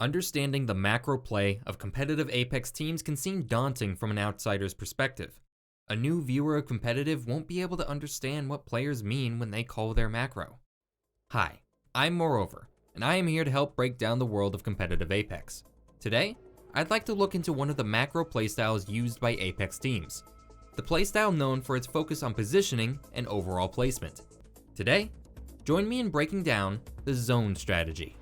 Understanding the macro play of competitive Apex teams can seem daunting from an outsider's perspective. A new viewer of competitive won't be able to understand what players mean when they call their macro. Hi, I'm MooreOver, and I am here to help break down the world of competitive Apex. Today, I'd like to look into one of the macro playstyles used by Apex teams, the playstyle known for its focus on positioning and overall placement. Today, join me in breaking down the zone strategy.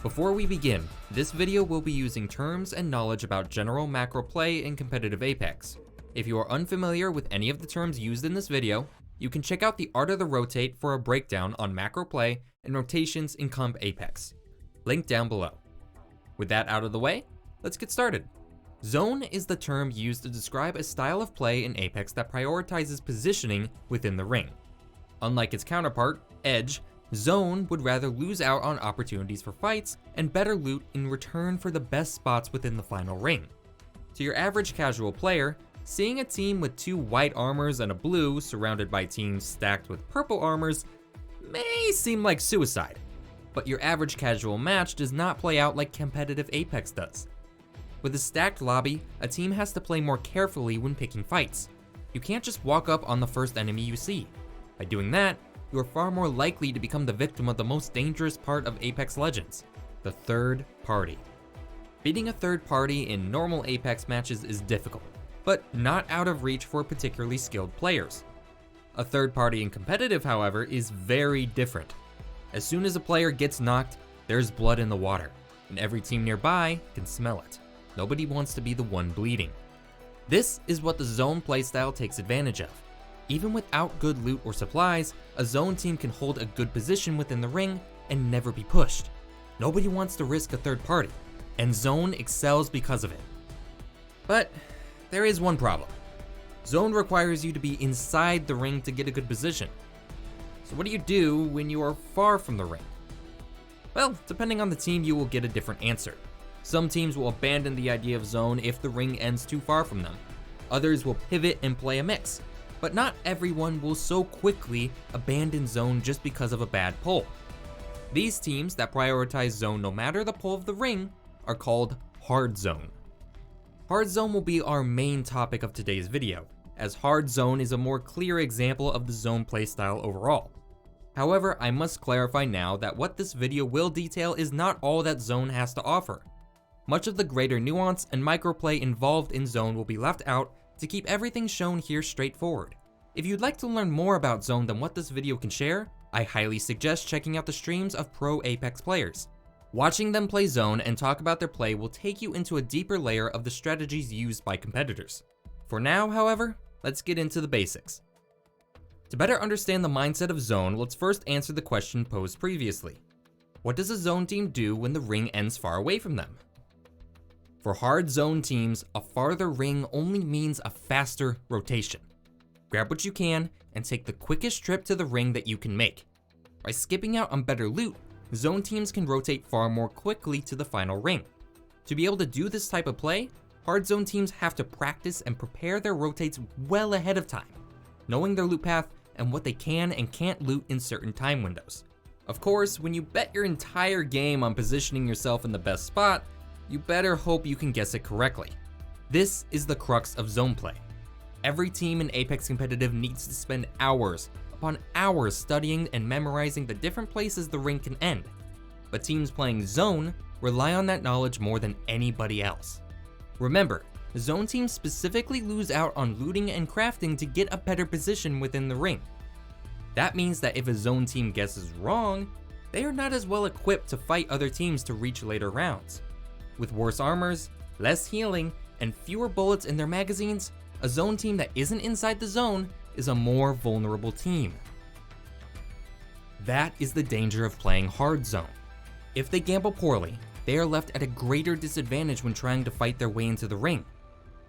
Before we begin, this video will be using terms and knowledge about general macro play in competitive Apex. If you are unfamiliar with any of the terms used in this video, you can check out the Art of the Rotate for a breakdown on macro play and rotations in comp Apex. Link down below. With that out of the way, let's get started. Zone is the term used to describe a style of play in Apex that prioritizes positioning within the ring. Unlike its counterpart, Edge, Zone would rather lose out on opportunities for fights and better loot in return for the best spots within the final ring. To your average casual player, seeing a team with 2 white armors and a blue surrounded by teams stacked with purple armors may seem like suicide, but your average casual match does not play out like competitive Apex does. With a stacked lobby, a team has to play more carefully when picking fights. You can't just walk up on the first enemy you see. By doing that, you are far more likely to become the victim of the most dangerous part of Apex Legends, the third party. Beating a third party in normal Apex matches is difficult, but not out of reach for particularly skilled players. A third party in competitive, however, is very different. As soon as a player gets knocked, there's blood in the water, and every team nearby can smell it. Nobody wants to be the one bleeding. This is what the zone playstyle takes advantage of. Even without good loot or supplies, a zone team can hold a good position within the ring and never be pushed. Nobody wants to risk a third party, and Zone excels because of it. But there is one problem. Zone requires you to be inside the ring to get a good position. So what do you do when you are far from the ring? Well, depending on the team, you will get a different answer. Some teams will abandon the idea of Zone if the ring ends too far from them. Others will pivot and play a mix. But not everyone will so quickly abandon Zone just because of a bad pull. These teams that prioritize Zone no matter the pull of the ring are called Hard Zone. Hard Zone will be our main topic of today's video, as Hard Zone is a more clear example of the Zone playstyle overall. However, I must clarify now that what this video will detail is not all that Zone has to offer. Much of the greater nuance and microplay involved in Zone will be left out to keep everything shown here straightforward. If you'd like to learn more about Zone than what this video can share, I highly suggest checking out the streams of pro Apex players. Watching them play Zone and talk about their play will take you into a deeper layer of the strategies used by competitors. For now, however, let's get into the basics. To better understand the mindset of Zone, let's first answer the question posed previously. What does a Zone team do when the ring ends far away from them? For hard zone teams, a farther ring only means a faster rotation. Grab what you can and take the quickest trip to the ring that you can make. By skipping out on better loot, zone teams can rotate far more quickly to the final ring. To be able to do this type of play, hard zone teams have to practice and prepare their rotates well ahead of time, knowing their loot path and what they can and can't loot in certain time windows. Of course, when you bet your entire game on positioning yourself in the best spot, you better hope you can guess it correctly. This is the crux of zone play. Every team in Apex Competitive needs to spend hours upon hours studying and memorizing the different places the ring can end. But teams playing zone rely on that knowledge more than anybody else. Remember, zone teams specifically lose out on looting and crafting to get a better position within the ring. That means that if a zone team guesses wrong, they are not as well equipped to fight other teams to reach later rounds. With worse armors, less healing, and fewer bullets in their magazines, a zone team that isn't inside the zone is a more vulnerable team. That is the danger of playing hard zone. If they gamble poorly, they are left at a greater disadvantage when trying to fight their way into the ring.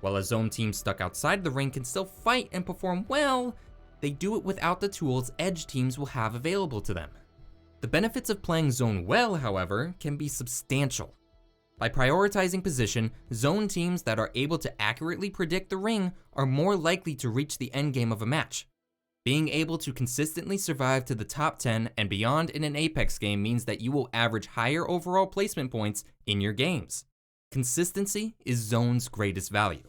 While a zone team stuck outside the ring can still fight and perform well, they do it without the tools edge teams will have available to them. The benefits of playing zone well, however, can be substantial. By prioritizing position, zone teams that are able to accurately predict the ring are more likely to reach the endgame of a match. Being able to consistently survive to the top 10 and beyond in an Apex game means that you will average higher overall placement points in your games. Consistency is zone's greatest value.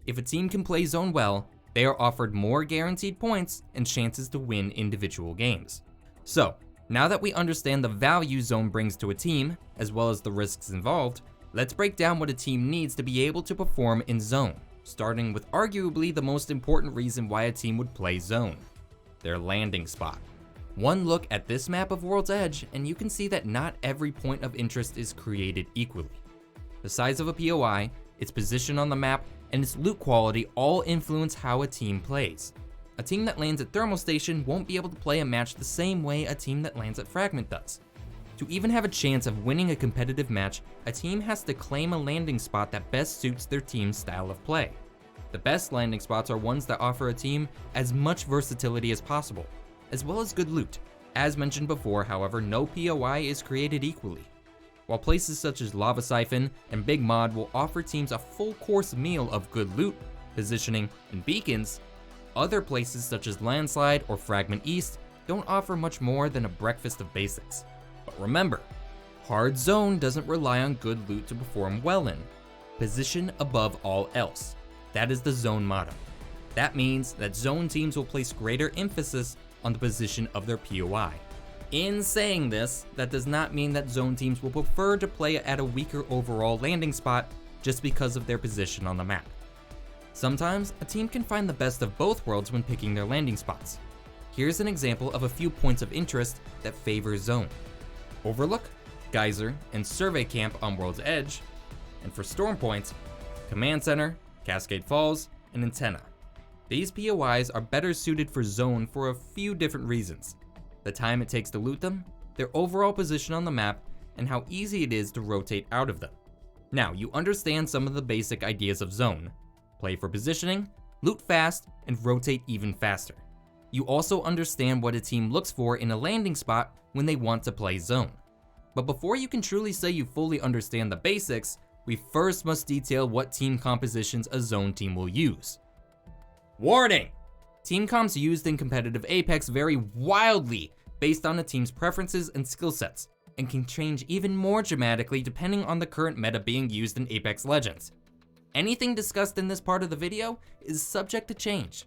If a team can play zone well, they are offered more guaranteed points and chances to win individual games. So, now that we understand the value zone brings to a team, as well as the risks involved, let's break down what a team needs to be able to perform in zone, starting with arguably the most important reason why a team would play zone: their landing spot. One look at this map of World's Edge and you can see that not every point of interest is created equally. The size of a POI, its position on the map, and its loot quality all influence how a team plays. A team that lands at Thermal Station won't be able to play a match the same way a team that lands at Fragment does. To even have a chance of winning a competitive match, a team has to claim a landing spot that best suits their team's style of play. The best landing spots are ones that offer a team as much versatility as possible, as well as good loot. As mentioned before, however, no POI is created equally. While places such as Lava Siphon and Big Mod will offer teams a full course meal of good loot, positioning, and beacons, other places such as Landslide or Fragment East don't offer much more than a breakfast of basics. But remember, hard zone doesn't rely on good loot to perform well in. Position above all else. That is the zone motto. That means that zone teams will place greater emphasis on the position of their POI. In saying this, that does not mean that zone teams will prefer to play at a weaker overall landing spot just because of their position on the map. Sometimes, a team can find the best of both worlds when picking their landing spots. Here's an example of a few points of interest that favor zone: Overlook, Geyser, and Survey Camp on World's Edge, and for storm points, Command Center, Cascade Falls, and Antenna. These POIs are better suited for zone for a few different reasons: the time it takes to loot them, their overall position on the map, and how easy it is to rotate out of them. Now, you understand some of the basic ideas of zone: play for positioning, loot fast, and rotate even faster. You also understand what a team looks for in a landing spot when they want to play zone. But before you can truly say you fully understand the basics, we first must detail what team compositions a zone team will use. Warning! Team comps used in competitive Apex vary wildly based on a team's preferences and skill sets, and can change even more dramatically depending on the current meta being used in Apex Legends. Anything discussed in this part of the video is subject to change.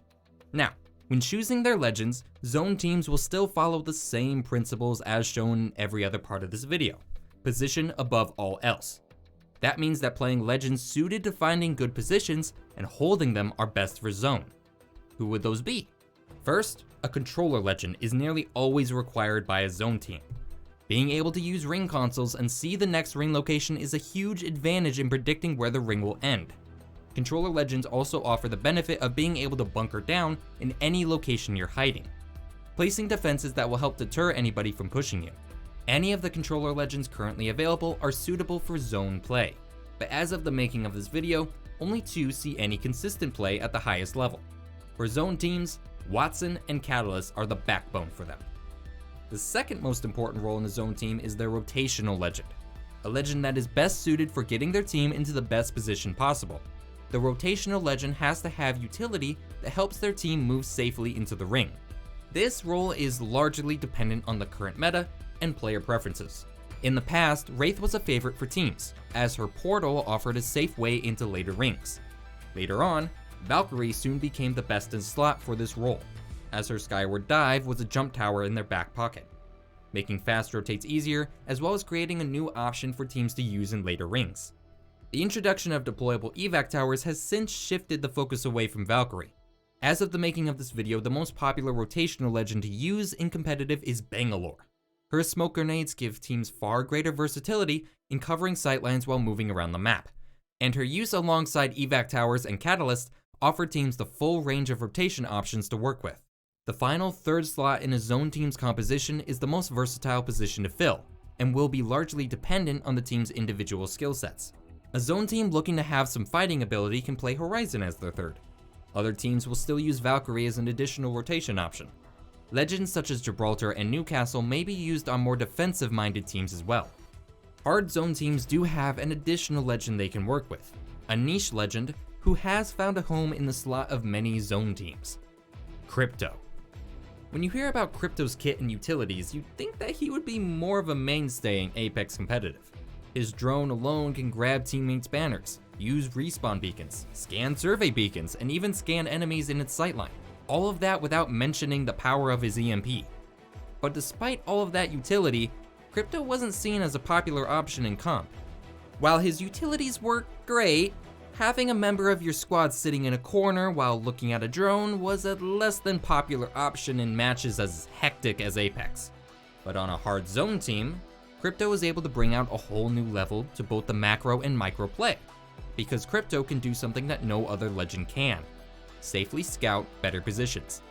Now, when choosing their legends, zone teams will still follow the same principles as shown in every other part of this video: position above all else. That means that playing legends suited to finding good positions and holding them are best for zone. Who would those be? First, a controller legend is nearly always required by a zone team. Being able to use ring consoles and see the next ring location is a huge advantage in predicting where the ring will end. Controller legends also offer the benefit of being able to bunker down in any location you're hiding, placing defenses that will help deter anybody from pushing you. Any of the controller legends currently available are suitable for zone play, but as of the making of this video, only 2 see any consistent play at the highest level. For zone teams, Watson and Catalyst are the backbone for them. The second most important role in a zone team is their rotational legend, a legend that is best suited for getting their team into the best position possible. The rotational legend has to have utility that helps their team move safely into the ring. This role is largely dependent on the current meta and player preferences. In the past, Wraith was a favorite for teams, as her portal offered a safe way into later rings. Later on, Valkyrie soon became the best in slot for this role, as her Skyward Dive was a jump tower in their back pocket, making fast rotates easier, as well as creating a new option for teams to use in later rings. The introduction of deployable evac towers has since shifted the focus away from Valkyrie. As of the making of this video, the most popular rotational legend to use in competitive is Bangalore. Her smoke grenades give teams far greater versatility in covering sightlines while moving around the map, and her use alongside evac towers and Catalyst offer teams the full range of rotation options to work with. The final third slot in a zone team's composition is the most versatile position to fill, and will be largely dependent on the team's individual skill sets. A zone team looking to have some fighting ability can play Horizon as their third. Other teams will still use Valkyrie as an additional rotation option. Legends such as Gibraltar and Newcastle may be used on more defensive-minded teams as well. Hard zone teams do have an additional legend they can work with, a niche legend who has found a home in the slot of many zone teams, Crypto. When you hear about Crypto's kit and utilities, you'd think that he would be more of a mainstay in Apex competitive. His drone alone can grab teammates' banners, use respawn beacons, scan survey beacons, and even scan enemies in its sightline. All of that without mentioning the power of his EMP. But despite all of that utility, Crypto wasn't seen as a popular option in comp. While his utilities were great, having a member of your squad sitting in a corner while looking at a drone was a less than popular option in matches as hectic as Apex. But on a hard zone team, Crypto was able to bring out a whole new level to both the macro and micro play, because Crypto can do something that no other legend can: safely scout better positions.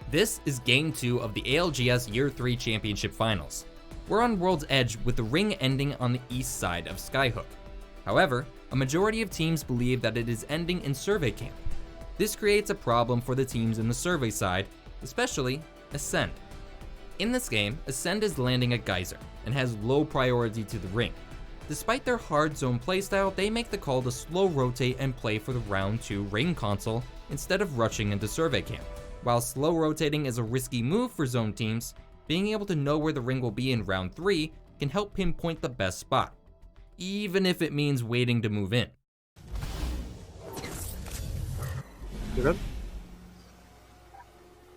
This is Game 2 of the ALGS Year 3 Championship Finals. We're on World's Edge with the ring ending on the east side of Skyhook. However, a majority of teams believe that it is ending in Survey Camp. This creates a problem for the teams in the survey side, especially Ascent. In this game, Ascent is landing at Geyser and has low priority to the ring. Despite their hard zone playstyle, they make the call to slow rotate and play for the round 2 ring console instead of rushing into Survey Camp. While slow rotating is a risky move for zone teams, being able to know where the ring will be in round 3 can help pinpoint the best spot, even if it means waiting to move in. You good?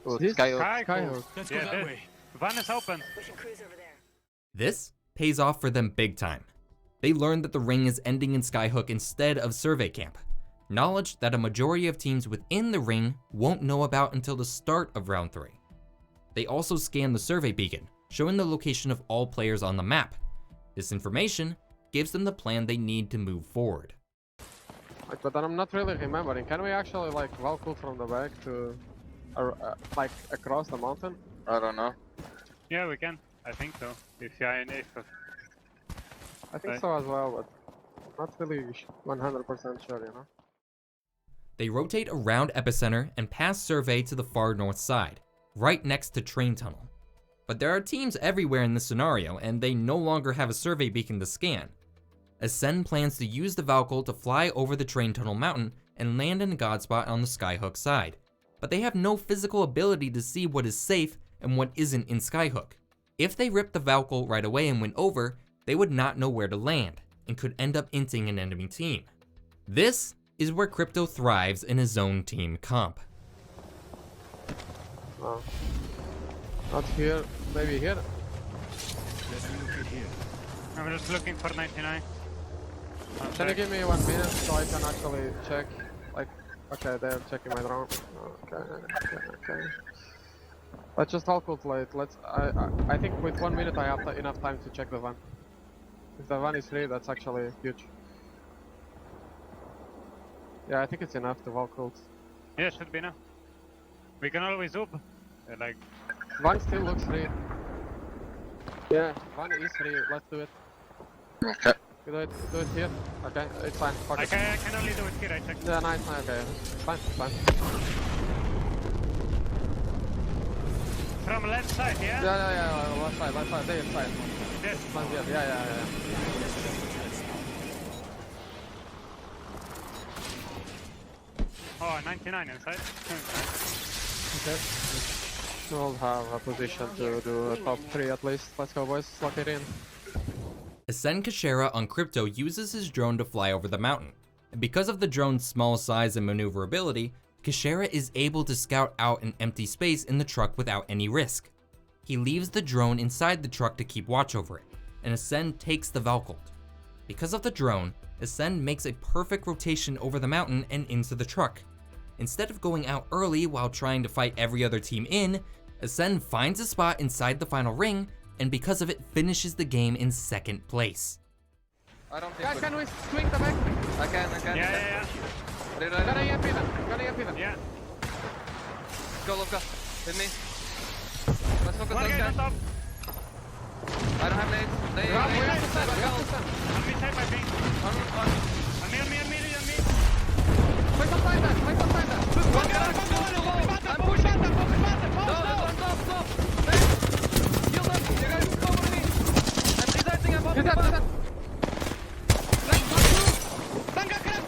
Oh, This Skyhook. Let's go that way. Van is open. This pays off for them big time. They learned that the ring is ending in Skyhook instead of Survey Camp, knowledge that a majority of teams within the ring won't know about until the start of round 3. They also scan the survey beacon, showing the location of all players on the map. This information gives them the plan they need to move forward. But I'm not really remembering. Can we actually like Valkyrie from the back to like across the mountain? I don't know. Yeah, we can. I think so. If you are in Apex. I think so as well, but not really 100% sure, you know? They rotate around Epicenter and pass survey to the far north side, right next to train tunnel. But there are teams everywhere in this scenario, and they no longer have a survey beacon to scan. Ascend plans to use the Valkyrie to fly over the train tunnel mountain and land in a godspot on the Skyhook side, but they have no physical ability to see what is safe and what isn't in Skyhook. If they ripped the Valkyrie right away and went over, they would not know where to land, and could end up inting an enemy team. This is where Crypto thrives in a zone team comp. No. Not here, maybe here. I'm just looking for 99. Can you give me 1 minute so I can actually check? Like, okay, they're checking my drone. Okay. Let's just calculate. I think with 1 minute I have enough time to check the van. If the van is free, that's actually huge. Yeah, I think it's enough to Valkyrie. Yeah, should be now. We can always up. Like, Van still looks free. Yeah, van is free. Let's do it. Okay. You do it here. Okay, it's fine. Fuck I it. can only do it here, I checked. Yeah, nice, okay. Fine. From left side, yeah? Yeah, left side, there inside. Yes. Yeah. Oh, 99 inside. Okay. We'll have a position to do a top 3 at least. Let's go boys, lock it in. Ascend Kashera on Crypto uses his drone to fly over the mountain, and because of the drone's small size and maneuverability, Kashera is able to scout out an empty space in the truck without any risk. He leaves the drone inside the truck to keep watch over it, and Ascend takes the Valkyrie. Because of the drone, Ascend makes a perfect rotation over the mountain and into the truck. Instead of going out early while trying to fight every other team in, Ascend finds a spot inside the final ring, and because of it finishes the game in 2nd place. I don't think Guys, can we swing the back? I can. Yeah. Gonna EMP them. Yeah. Go, Luca. Hit me. Let's focus One those guy on guys. top. I don't have nades. We have to stand. On me side, my ping. On. On me. Quick, Wait behind that. Wait behind that. One guy, I'm pushing. No, stop. Hey, heal them. You guys cover me. I'm resetting. I'm popping Do that. the Banga crack.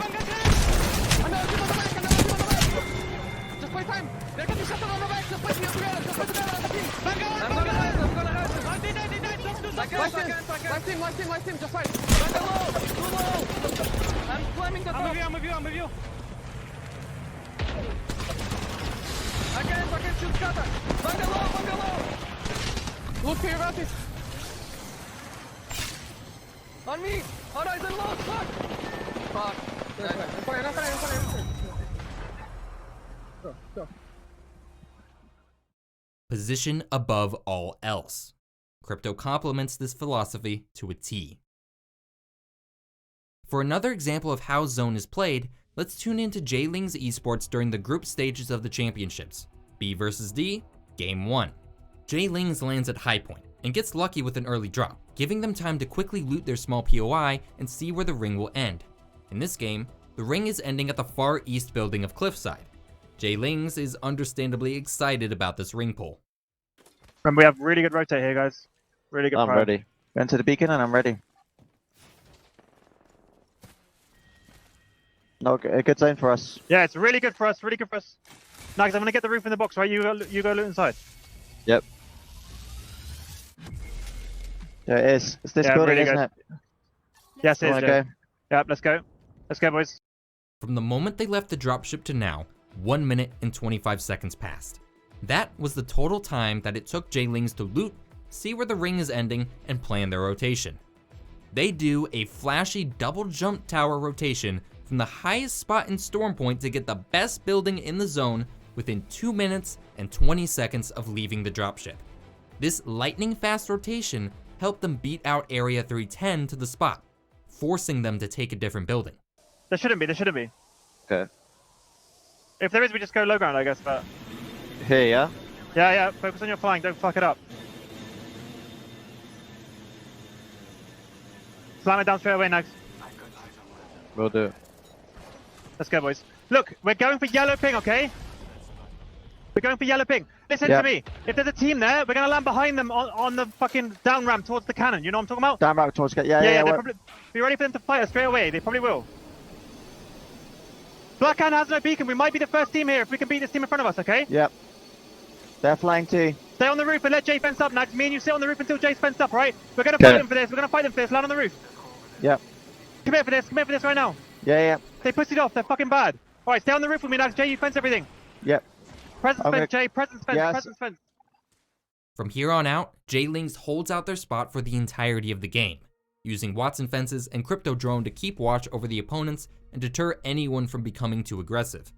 Another team on the back. Just play time. They're getting shot on the back. Just play together. I'm gonna rise. Last team, just fight. Too low. I'm climbing the top. I'm with you. I can shoot scatter. Bungalow. Look to your right. On me. Horizon low. Fuck. I'm fine. Go. Position above all else. Crypto complements this philosophy to a T. For another example of how Zone is played, let's tune into J-Ling's Esports during the group stages of the championships. B versus D, Game 1. J-Ling's lands at high point and gets lucky with an early drop, giving them time to quickly loot their small POI and see where the ring will end. In this game, the ring is ending at the far east building of Cliffside. J-Ling's is understandably excited about this ring pull. Remember, we have really good rotate here, guys. Really good. I'm ready. Going to the beacon and I'm ready. No, a good zone for us. Yeah, it's really good for us. Nice, I'm gonna get the roof in the box, right? You go loot inside. Yep. Yeah, it is. It's this Yeah, building, really isn't good. it? Yes, it is. Wanna Joe. go? Yep, let's go. Let's go, boys. From the moment they left the dropship to now, 1 minute and 25 seconds passed. That was the total time that it took J-Lings to loot, see where the ring is ending, and plan their rotation. They do a flashy double jump tower rotation from the highest spot in Storm Point to get the best building in the zone within 2 minutes and 20 seconds of leaving the dropship. This lightning fast rotation helped them beat out Area 310 to the spot, forcing them to take a different building. There shouldn't be. Okay. If there is, we just go low ground, I guess, but... Here, yeah? Yeah, focus on your flying, don't fuck it up. Slam it down straight away, Nags. We'll do it. Let's go, boys. Look, we're going for yellow ping, okay? We're going for yellow ping. Listen Yeah. to me. If there's a team there, we're gonna land behind them on the fucking down ramp towards the cannon. You know what I'm talking about? Down right towards... Yeah. They're probably, be ready for them to fight us straight away. They probably will. Blackhand has no beacon. We might be the first team here if we can beat this team in front of us, okay? Yep. They're flying too. Stay on the roof and let Jay fence up, Nags. Me and you sit on the roof until Jay's fenced up, right? We're gonna fight them for this. Land on the roof. Yep. Come here for this right now. Yeah. They pussied off. They're fucking bad. All right, stay on the roof with me, Nags. Jay, you fence everything. Yep. Presence Okay. fence, Jay. Presence fence. Yes. Presence fence. From here on out, J-Lings holds out their spot for the entirety of the game, using Watson fences and Crypto Drone to keep watch over the opponents and deter anyone from becoming too aggressive.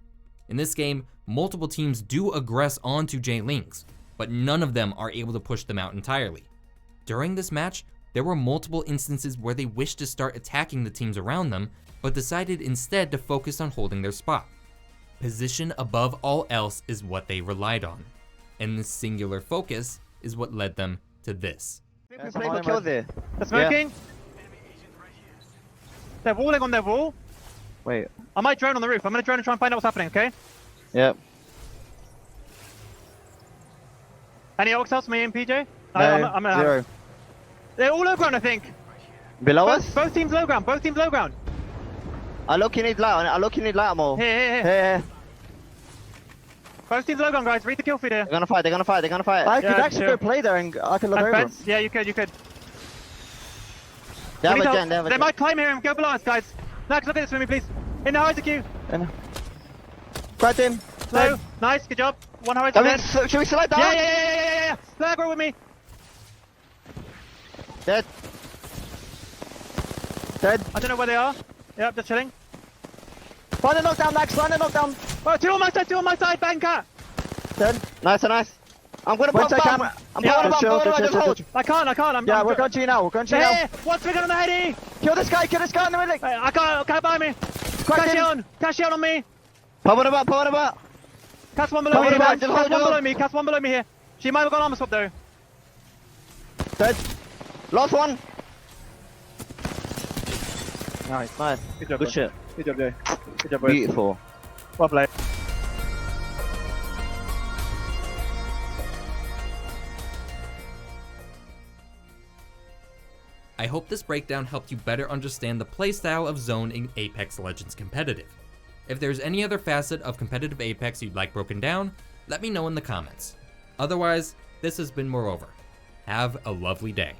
In this game, multiple teams do aggress onto J-Lings, but none of them are able to push them out entirely. During this match, there were multiple instances where they wished to start attacking the teams around them, but decided instead to focus on holding their spot. Position above all else is what they relied on, and this singular focus is what led them to this. There's a kill there. They're smoking. They're walling on their wall. Wait. I might drone on the roof. I'm gonna drone and try and find out what's happening, okay? Yep. Any orcs else, me and PJ? No, I'm gonna have... zero. They're all low ground, I think. Below us? Both teams low ground. I look, you need light more. Here. Here. Both teams low ground, guys. Read the kill feed here. They're gonna fight. I could actually go play there and I could look And over them. fence? Yeah, you could. They have We a need gen, they have a They gen. might climb here and go below us, guys. Nax, look at this for me, please. In the horizon queue. Grab him. Slow. Nice, good job. One horizon dead. Should we slide down? Yeah. Slug roll with me. Dead. I don't know where they are. Yep, just chilling. Find a knockdown, Max. Oh, two on my side, banker. Dead. Nice. I'm gonna Once I I can. I'm pulling Just chill. I can't. Yeah, we're going to you now. Hey, what's we got on the heady? Kill this guy in the middle. I can't buy me. Cash on me. Pop on about. Cast one below me. Power Cast about, one hold on. below me. Cast one below me here. She might have got armor swap though. Dead. Last one. Nice. Nice. Good job. Good shit. Good job, Jay. Good job, boys. Beautiful. Well played. I hope this breakdown helped you better understand the playstyle of Zone in Apex Legends Competitive. If there's any other facet of competitive Apex you'd like broken down, let me know in the comments. Otherwise, this has been MooreOver. Have a lovely day.